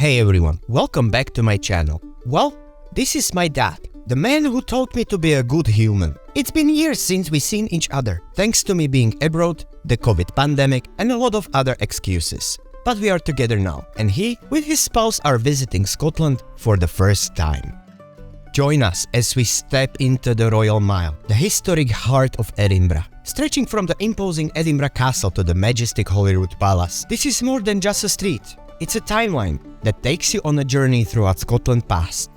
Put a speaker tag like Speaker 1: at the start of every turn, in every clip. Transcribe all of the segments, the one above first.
Speaker 1: Hey everyone, welcome back to my channel. Well, this is my dad, the man who taught me to be a good human. It's been years since we've seen each other, thanks to me being abroad, the COVID pandemic and a lot of other excuses. But we are together now, and he, with his spouse, are visiting Scotland for the first time. Join us as we step into the Royal Mile, the historic heart of Edinburgh. Stretching from the imposing Edinburgh Castle to the majestic Holyrood Palace, this is more than just a street. It's a timeline that takes you on a journey throughout Scotland's past.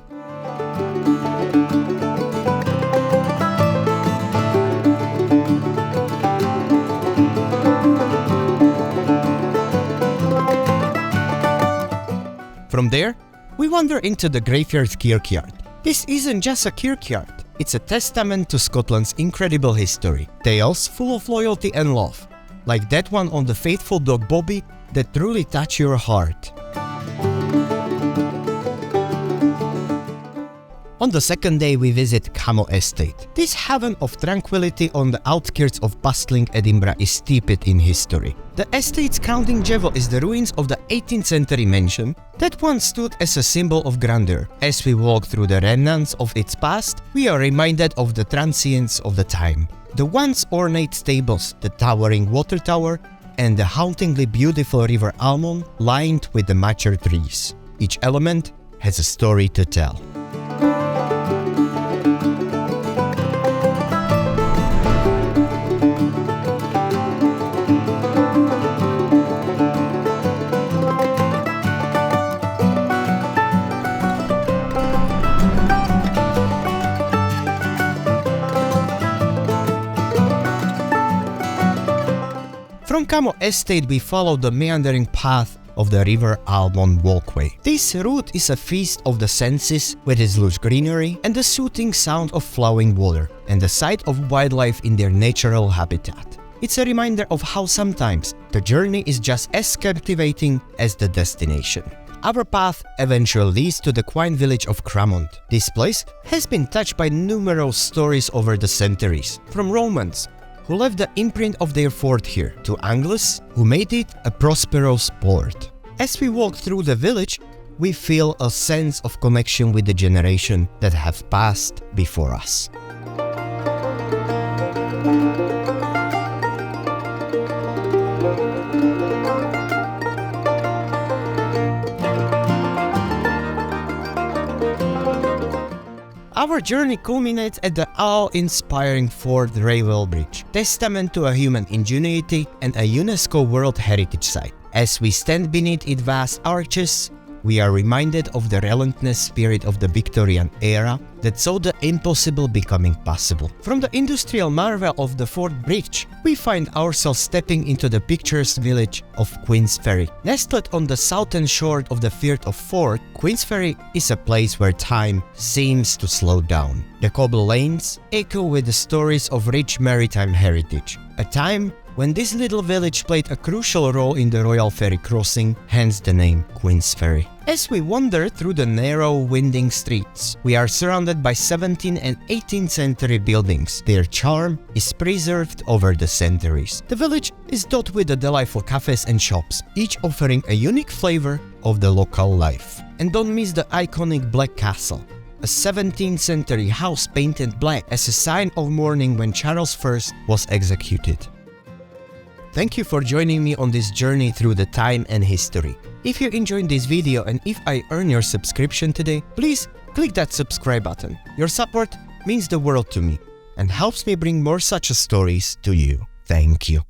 Speaker 1: From there, we wander into the Greyfriars Kirkyard. This isn't just a kirkyard, it's a testament to Scotland's incredible history. Tales full of loyalty and love, like that one on the faithful dog Bobby that truly touch your heart. On the second day we visit Cammo Estate. This haven of tranquility on the outskirts of bustling Edinburgh is steeped in history. The estate's crowning jewel is the ruins of the 18th century mansion that once stood as a symbol of grandeur. As we walk through the remnants of its past, we are reminded of the transience of the time. The once ornate stables, the towering water tower, and the hauntingly beautiful River Almond lined with the mature trees. Each element has a story to tell. From Cammo Estate we follow the meandering path of the River Almond Walkway. This route is a feast of the senses with its lush greenery and the soothing sound of flowing water and the sight of wildlife in their natural habitat. It's a reminder of how sometimes the journey is just as captivating as the destination. Our path eventually leads to the quaint village of Cramond. This place has been touched by numerous stories over the centuries, from Romans who left the imprint of their fort here, to Angles, who made it a prosperous port. As we walk through the village, we feel a sense of connection with the generation that have passed before us. Our journey culminates at the awe-inspiring Fort Railway Bridge, testament to a human ingenuity and a UNESCO World Heritage Site. As we stand beneath its vast arches, we are reminded of the relentless spirit of the Victorian era that saw the impossible becoming possible. From the industrial marvel of the Fort Bridge, we find ourselves stepping into the picturesque village of Queensferry. Nestled on the southern shore of the Firth of Forth, Queensferry is a place where time seems to slow down. The cobbled lanes echo with the stories of rich maritime heritage, a time when this little village played a crucial role in the Royal Ferry crossing, hence the name Queensferry. As we wander through the narrow, winding streets, we are surrounded by 17th and 18th century buildings. Their charm is preserved over the centuries. The village is dotted with the delightful cafes and shops, each offering a unique flavor of the local life. And don't miss the iconic Black Castle, a 17th century house painted black as a sign of mourning when Charles I was executed. Thank you for joining me on this journey through the time and history. If you enjoyed this video and if I earn your subscription today, please click that subscribe button. Your support means the world to me and helps me bring more such stories to you. Thank you.